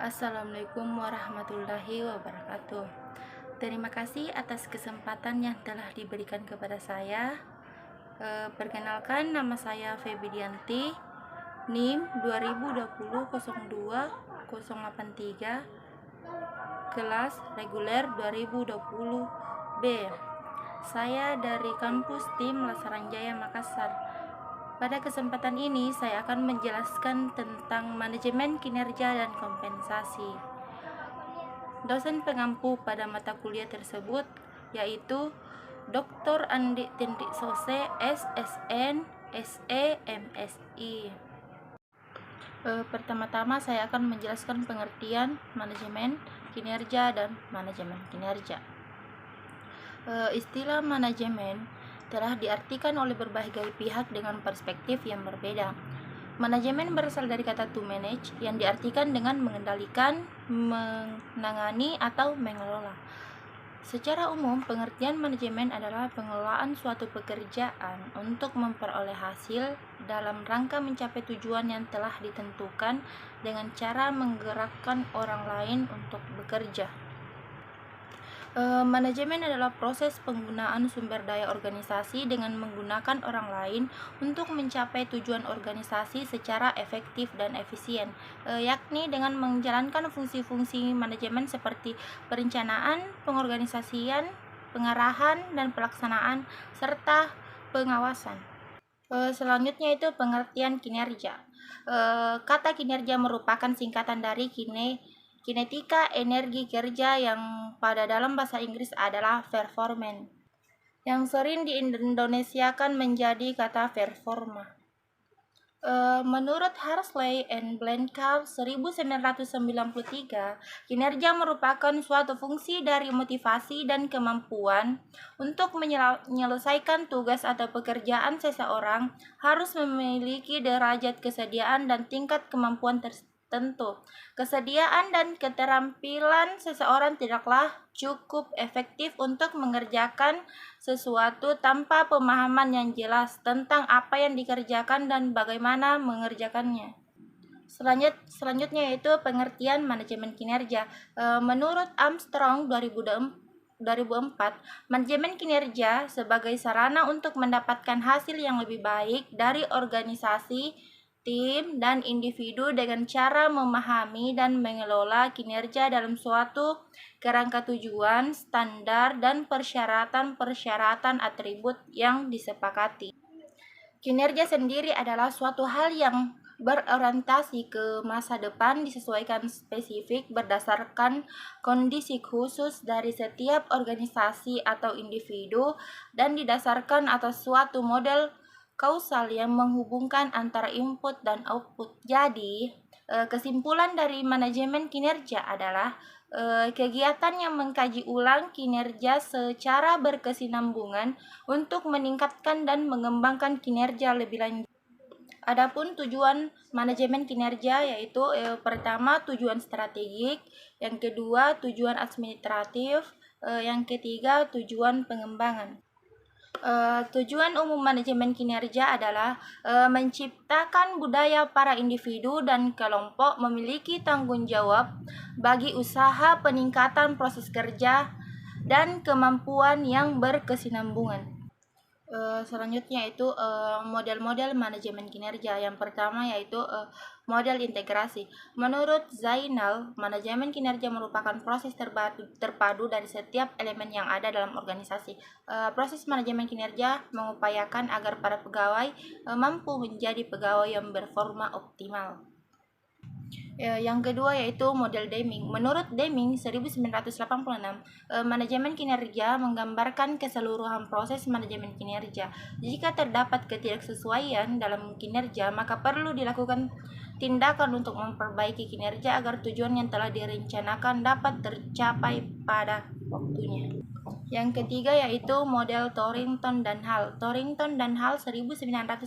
Assalamualaikum warahmatullahi wabarakatuh. Terima kasih atas kesempatan yang telah diberikan kepada saya. Perkenalkan, nama saya Febidianti, NIM 2020 02 083, kelas reguler 2020B. Saya dari kampus TIM Lasaranjaya Makassar. Pada kesempatan ini saya akan menjelaskan tentang manajemen kinerja dan kompensasi. Dosen pengampu pada mata kuliah tersebut yaitu Dr. Andi Tindik Sose, SSN, SE, MSI. Pertama-tama saya akan menjelaskan pengertian manajemen kinerja dan manajemen kinerja. Istilah manajemen telah diartikan oleh berbagai pihak dengan perspektif yang berbeda. Manajemen berasal dari kata to manage yang diartikan dengan mengendalikan, menangani, atau mengelola. Secara umum, pengertian manajemen adalah pengelolaan suatu pekerjaan untuk memperoleh hasil dalam rangka mencapai tujuan yang telah ditentukan dengan cara menggerakkan orang lain untuk bekerja. Manajemen adalah proses penggunaan sumber daya organisasi dengan menggunakan orang lain untuk mencapai tujuan organisasi secara efektif dan efisien, yakni dengan menjalankan fungsi-fungsi manajemen seperti perencanaan, pengorganisasian, pengarahan, dan pelaksanaan, serta pengawasan. Selanjutnya itu pengertian kinerja. Kata kinerja merupakan singkatan dari kinetika energi kerja yang pada dalam bahasa Inggris adalah performance, yang sering diindonesiakan menjadi kata performa. Menurut Harsley and Blencowe 1993, kinerja merupakan suatu fungsi dari motivasi dan kemampuan untuk menyelesaikan tugas atau pekerjaan. Seseorang harus memiliki derajat kesediaan dan tingkat kemampuan tertentu. Kesediaan dan keterampilan seseorang tidaklah cukup efektif untuk mengerjakan sesuatu tanpa pemahaman yang jelas tentang apa yang dikerjakan dan bagaimana mengerjakannya. Selanjutnya yaitu pengertian manajemen kinerja. Menurut Armstrong 2004, manajemen kinerja sebagai sarana untuk mendapatkan hasil yang lebih baik dari organisasi, tim, dan individu dengan cara memahami dan mengelola kinerja dalam suatu kerangka tujuan, standar, dan persyaratan atribut yang disepakati. Kinerja sendiri adalah suatu hal yang berorientasi ke masa depan, disesuaikan spesifik berdasarkan kondisi khusus dari setiap organisasi atau individu, dan didasarkan atas suatu model kausal yang menghubungkan antara input dan output. Jadi, kesimpulan dari manajemen kinerja adalah kegiatan yang mengkaji ulang kinerja secara berkesinambungan untuk meningkatkan dan mengembangkan kinerja lebih lanjut. Adapun tujuan manajemen kinerja yaitu pertama tujuan strategik, yang kedua tujuan administratif, yang ketiga tujuan pengembangan. Tujuan umum manajemen kinerja adalah menciptakan budaya para individu dan kelompok memiliki tanggung jawab bagi usaha peningkatan proses kerja dan kemampuan yang berkesinambungan. Selanjutnya itu model-model manajemen kinerja. Yang pertama yaitu model integrasi. Menurut Zainal, manajemen kinerja merupakan proses terpadu dari setiap elemen yang ada dalam organisasi. Proses manajemen kinerja mengupayakan agar para pegawai mampu menjadi pegawai yang berperforma optimal. Yang kedua yaitu model Deming. Menurut Deming 1986, manajemen kinerja menggambarkan keseluruhan proses manajemen kinerja. Jika terdapat ketidaksesuaian dalam kinerja, maka perlu dilakukan tindakan untuk memperbaiki kinerja agar tujuan yang telah direncanakan dapat tercapai pada waktunya. Yang ketiga yaitu model Torrington dan Hall. Torrington dan Hall 1991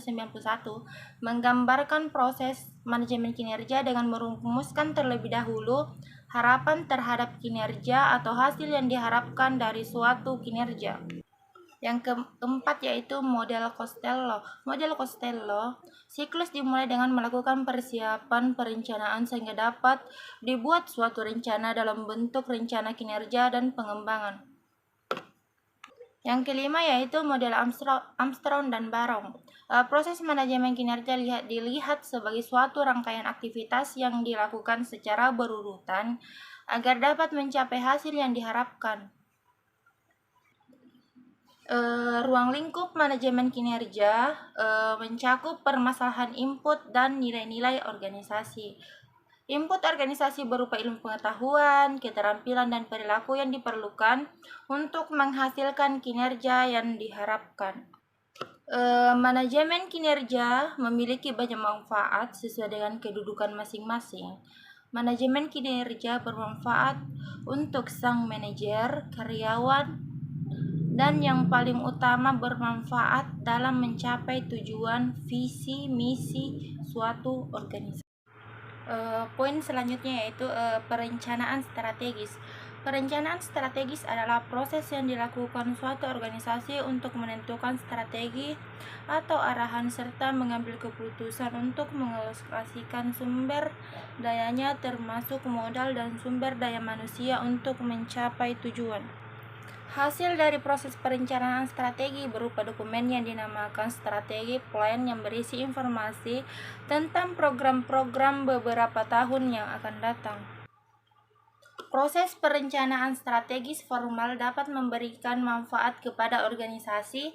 menggambarkan proses manajemen kinerja dengan merumuskan terlebih dahulu harapan terhadap kinerja atau hasil yang diharapkan dari suatu kinerja. Yang keempat yaitu model Costello. Model Costello, siklus dimulai dengan melakukan persiapan perencanaan sehingga dapat dibuat suatu rencana dalam bentuk rencana kinerja dan pengembangan. Yang kelima yaitu model Armstrong dan Barong. Proses manajemen kinerja dilihat sebagai suatu rangkaian aktivitas yang dilakukan secara berurutan agar dapat mencapai hasil yang diharapkan. Ruang lingkup manajemen kinerja mencakup permasalahan input dan nilai-nilai organisasi. Input organisasi berupa ilmu pengetahuan, keterampilan, dan perilaku yang diperlukan untuk menghasilkan kinerja yang diharapkan. Manajemen kinerja memiliki banyak manfaat sesuai dengan kedudukan masing-masing. Manajemen kinerja bermanfaat untuk sang manajer, karyawan, dan yang paling utama bermanfaat dalam mencapai tujuan, visi, misi suatu organisasi. Poin selanjutnya yaitu perencanaan strategis. Perencanaan strategis adalah proses yang dilakukan suatu organisasi untuk menentukan strategi atau arahan serta mengambil keputusan untuk mengalokasikan sumber dayanya termasuk modal dan sumber daya manusia untuk mencapai tujuan. Hasil dari proses perencanaan strategi berupa dokumen yang dinamakan strategi plan yang berisi informasi tentang program-program beberapa tahun yang akan datang. Proses perencanaan strategis formal dapat memberikan manfaat kepada organisasi.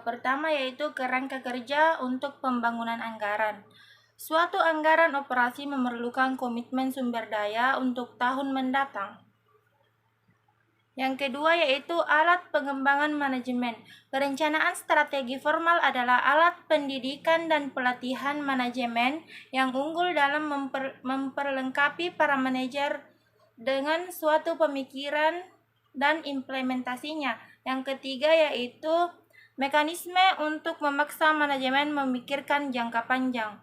Pertama yaitu kerangka kerja untuk pembangunan anggaran. Suatu anggaran operasi memerlukan komitmen sumber daya untuk tahun mendatang. Yang kedua yaitu alat pengembangan manajemen. Perencanaan strategi formal adalah alat pendidikan dan pelatihan manajemen yang unggul dalam memperlengkapi para manajer dengan suatu pemikiran dan implementasinya. Yang ketiga yaitu mekanisme untuk memaksa manajemen memikirkan jangka panjang.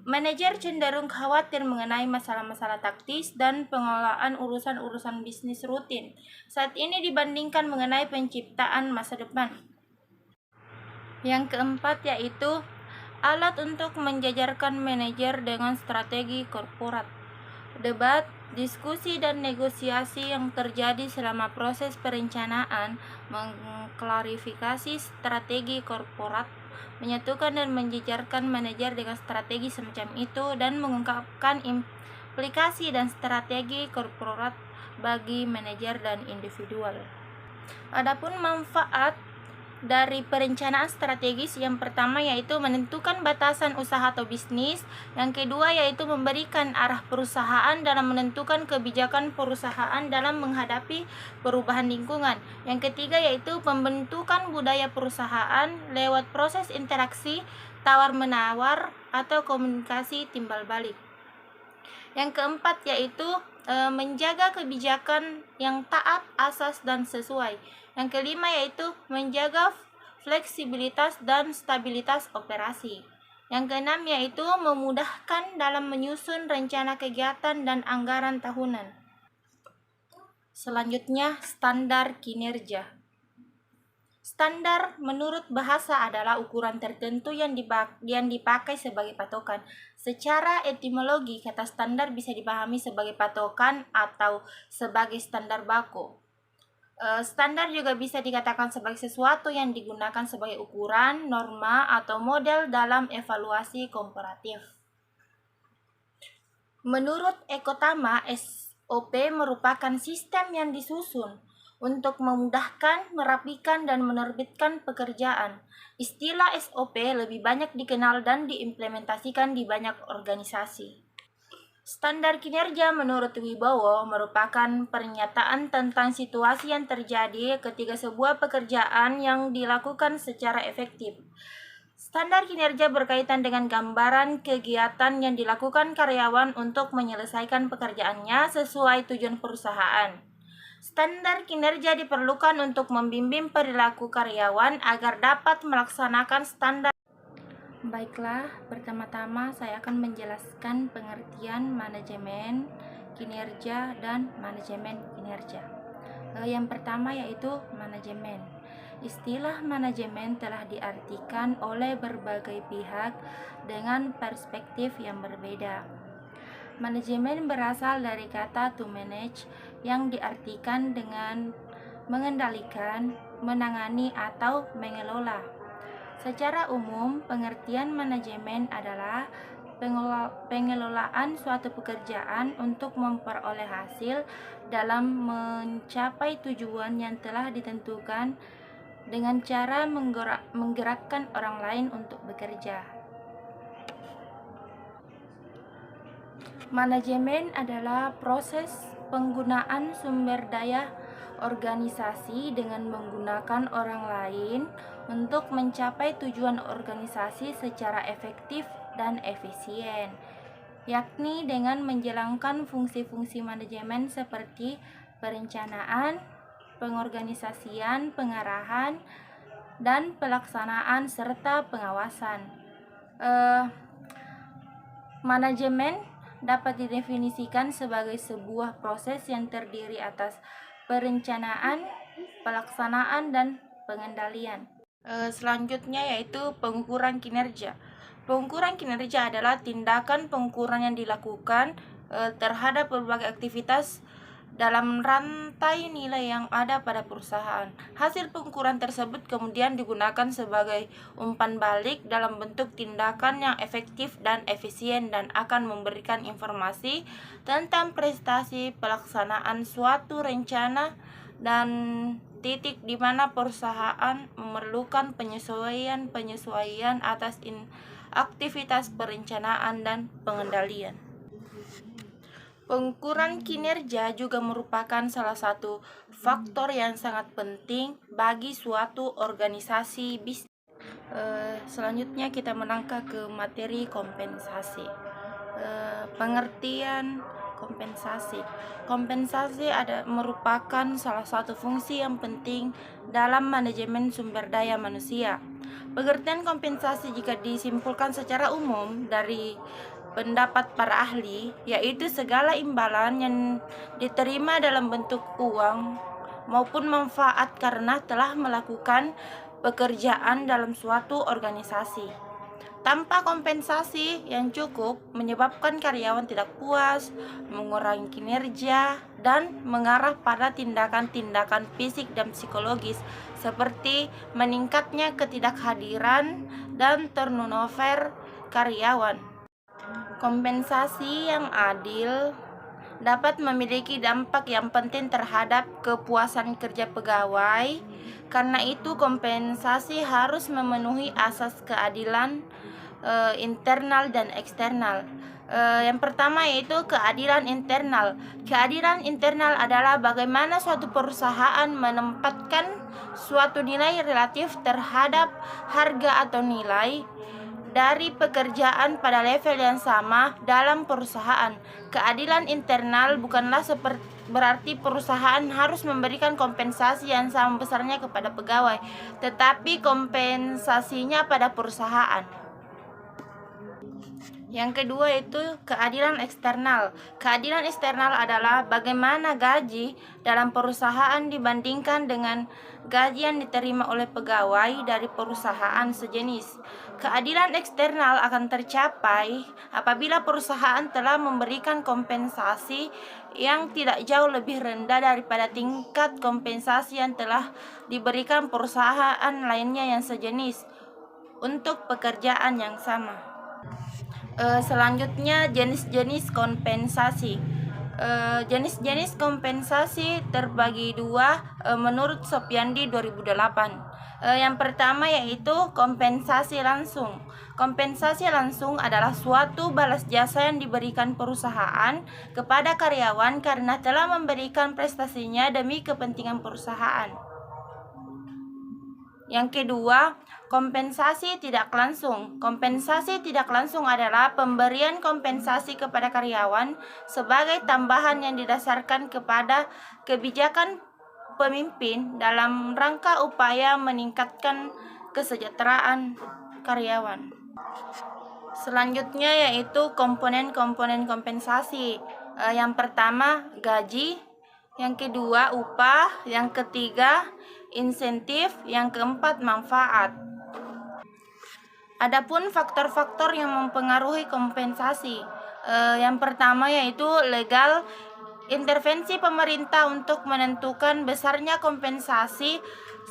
Manajer cenderung khawatir mengenai masalah-masalah taktis dan pengelolaan urusan-urusan bisnis rutin saat ini dibandingkan mengenai penciptaan masa depan. Yang keempat yaitu alat untuk menjajarkan manajer dengan strategi korporat. Debat, diskusi, dan negosiasi yang terjadi selama proses perencanaan mengklarifikasi strategi korporat, menyatukan dan menjejarkan manajer dengan strategi semacam itu, dan mengungkapkan implikasi dan strategi korporat bagi manajer dan individual. Adapun manfaat dari perencanaan strategis, yang pertama yaitu menentukan batasan usaha atau bisnis, yang kedua yaitu memberikan arah perusahaan dalam menentukan kebijakan perusahaan dalam menghadapi perubahan lingkungan, yang ketiga yaitu pembentukan budaya perusahaan lewat proses interaksi tawar-menawar atau komunikasi timbal balik. Yang keempat yaitu menjaga kebijakan yang taat asas dan sesuai. Yang kelima yaitu menjaga fleksibilitas dan stabilitas operasi. Yang keenam yaitu memudahkan dalam menyusun rencana kegiatan dan anggaran tahunan. Selanjutnya, standar kinerja. Standar menurut bahasa adalah ukuran tertentu yang dipakai sebagai patokan. Secara etimologi, kata standar bisa dipahami sebagai patokan atau sebagai standar baku. Standar juga bisa dikatakan sebagai sesuatu yang digunakan sebagai ukuran, norma, atau model dalam evaluasi komparatif. Menurut Ekotama, SOP merupakan sistem yang disusun untuk memudahkan, merapikan, dan menerbitkan pekerjaan. Istilah SOP lebih banyak dikenal dan diimplementasikan di banyak organisasi. Standar kinerja menurut Wibowo merupakan pernyataan tentang situasi yang terjadi ketika sebuah pekerjaan yang dilakukan secara efektif. Standar kinerja berkaitan dengan gambaran kegiatan yang dilakukan karyawan untuk menyelesaikan pekerjaannya sesuai tujuan perusahaan. Standar kinerja diperlukan untuk membimbing perilaku karyawan agar dapat melaksanakan standar. Baiklah, pertama-tama saya akan menjelaskan pengertian manajemen kinerja dan manajemen kinerja. Yang pertama yaitu manajemen. Istilah manajemen telah diartikan oleh berbagai pihak dengan perspektif yang berbeda. Manajemen berasal dari kata to manage yang diartikan dengan mengendalikan, menangani, atau mengelola. Secara umum, pengertian manajemen adalah pengelolaan suatu pekerjaan untuk memperoleh hasil dalam mencapai tujuan yang telah ditentukan dengan cara menggerakkan orang lain untuk bekerja. Manajemen adalah proses penggunaan sumber daya organisasi dengan menggunakan orang lain untuk mencapai tujuan organisasi secara efektif dan efisien, yakni dengan menjalankan fungsi-fungsi manajemen seperti perencanaan, pengorganisasian, pengarahan, dan pelaksanaan serta pengawasan. Manajemen dapat didefinisikan sebagai sebuah proses yang terdiri atas perencanaan, pelaksanaan, dan pengendalian. Selanjutnya yaitu pengukuran kinerja. Pengukuran kinerja adalah tindakan pengukuran yang dilakukan terhadap berbagai aktivitas dalam rantai nilai yang ada pada perusahaan. Hasil pengukuran tersebut kemudian digunakan sebagai umpan balik dalam bentuk tindakan yang efektif dan efisien dan akan memberikan informasi tentang prestasi pelaksanaan suatu rencana dan titik di mana perusahaan memerlukan penyesuaian atas aktivitas perencanaan dan pengendalian. Pengukuran kinerja juga merupakan salah satu faktor yang sangat penting bagi suatu organisasi bisnis. Selanjutnya kita melangkah ke materi kompensasi. Pengertian kompensasi. Kompensasi merupakan salah satu fungsi yang penting dalam manajemen sumber daya manusia. Pengertian kompensasi jika disimpulkan secara umum dari pendapat para ahli, yaitu segala imbalan yang diterima dalam bentuk uang maupun manfaat karena telah melakukan pekerjaan dalam suatu organisasi. Tanpa kompensasi yang cukup menyebabkan karyawan tidak puas, mengurangi kinerja, dan mengarah pada tindakan-tindakan fisik dan psikologis seperti meningkatnya ketidakhadiran dan turnover karyawan. Kompensasi yang adil dapat memiliki dampak yang penting terhadap kepuasan kerja pegawai. Karena itu, kompensasi harus memenuhi asas keadilan internal dan eksternal. Yang pertama yaitu keadilan internal. Keadilan internal adalah bagaimana suatu perusahaan menempatkan suatu nilai relatif terhadap harga atau nilai dari pekerjaan pada level yang sama dalam perusahaan. Keadilan internal bukanlah berarti perusahaan harus memberikan kompensasi yang sama besarnya kepada pegawai, tetapi kompensasinya pada perusahaan. Yang kedua itu keadilan eksternal. Keadilan eksternal adalah bagaimana gaji dalam perusahaan dibandingkan dengan gaji yang diterima oleh pegawai dari perusahaan sejenis. Keadilan eksternal akan tercapai apabila perusahaan telah memberikan kompensasi yang tidak jauh lebih rendah daripada tingkat kompensasi yang telah diberikan perusahaan lainnya yang sejenis untuk pekerjaan yang sama. Selanjutnya jenis-jenis kompensasi. Jenis-jenis kompensasi terbagi dua menurut Sopiandi 2008. Yang pertama yaitu kompensasi langsung. Kompensasi langsung adalah suatu balas jasa yang diberikan perusahaan kepada karyawan karena telah memberikan prestasinya demi kepentingan perusahaan. Yang kedua, kompensasi tidak langsung. Kompensasi tidak langsung adalah pemberian kompensasi kepada karyawan sebagai tambahan yang didasarkan kepada kebijakan pemimpin dalam rangka upaya meningkatkan kesejahteraan karyawan. Selanjutnya yaitu komponen-komponen kompensasi. Yang pertama gaji, yang kedua upah, yang ketiga insentif, yang keempat manfaat. Adapun faktor-faktor yang mempengaruhi kompensasi, yang pertama yaitu legal. Intervensi pemerintah untuk menentukan besarnya kompensasi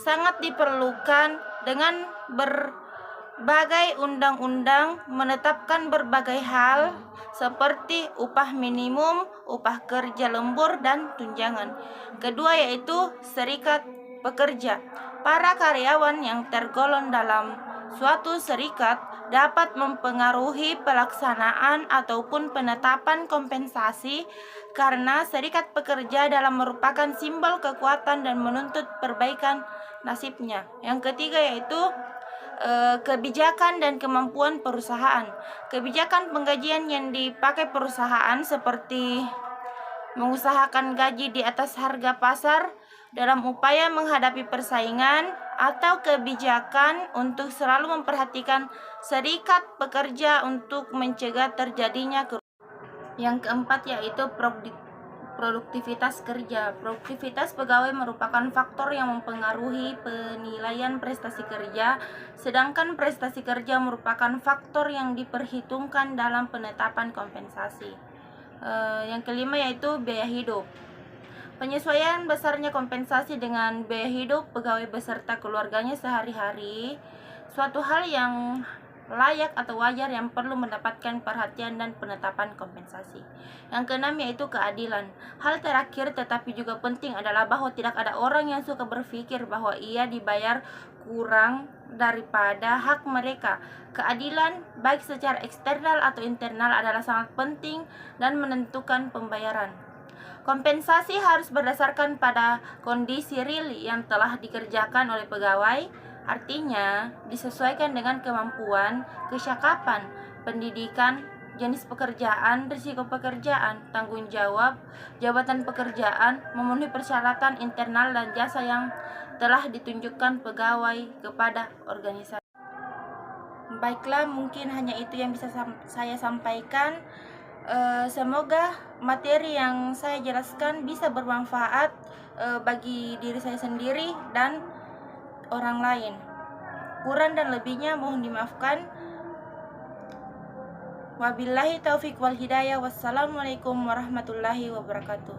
sangat diperlukan dengan berbagai undang-undang menetapkan berbagai hal seperti upah minimum, upah kerja lembur, dan tunjangan. Kedua yaitu serikat pekerja. Para karyawan yang tergolong dalam suatu serikat dapat mempengaruhi pelaksanaan ataupun penetapan kompensasi karena serikat pekerja dalam merupakan simbol kekuatan dan menuntut perbaikan nasibnya. Yang ketiga yaitu kebijakan dan kemampuan perusahaan. Kebijakan penggajian yang dipakai perusahaan seperti mengusahakan gaji di atas harga pasar dalam upaya menghadapi persaingan, atau kebijakan untuk selalu memperhatikan serikat pekerja untuk mencegah terjadinya kerugian. Yang keempat yaitu produktivitas kerja. Produktivitas pegawai merupakan faktor yang mempengaruhi penilaian prestasi kerja, sedangkan prestasi kerja merupakan faktor yang diperhitungkan dalam penetapan kompensasi. Yang kelima yaitu biaya hidup. Penyesuaian besarnya kompensasi dengan biaya hidup pegawai beserta keluarganya sehari-hari suatu hal yang layak atau wajar yang perlu mendapatkan perhatian dan penetapan kompensasi. Yang keenam yaitu keadilan. Hal terakhir tetapi juga penting adalah bahwa tidak ada orang yang suka berpikir bahwa ia dibayar kurang daripada hak mereka. Keadilan baik secara eksternal atau internal adalah sangat penting dan menentukan pembayaran. Kompensasi harus berdasarkan pada kondisi real yang telah dikerjakan oleh pegawai, artinya disesuaikan dengan kemampuan, kesyakapan, pendidikan, jenis pekerjaan, risiko pekerjaan, tanggung jawab, jabatan pekerjaan, memenuhi persyaratan internal dan jasa yang telah ditunjukkan pegawai kepada organisasi. Baiklah, mungkin hanya itu yang bisa saya sampaikan. Semoga materi yang saya jelaskan bisa bermanfaat bagi diri saya sendiri dan orang lain. Kurang dan lebihnya mohon dimaafkan. Wabillahi taufik wal hidayah. Wassalamualaikum warahmatullahi wabarakatuh.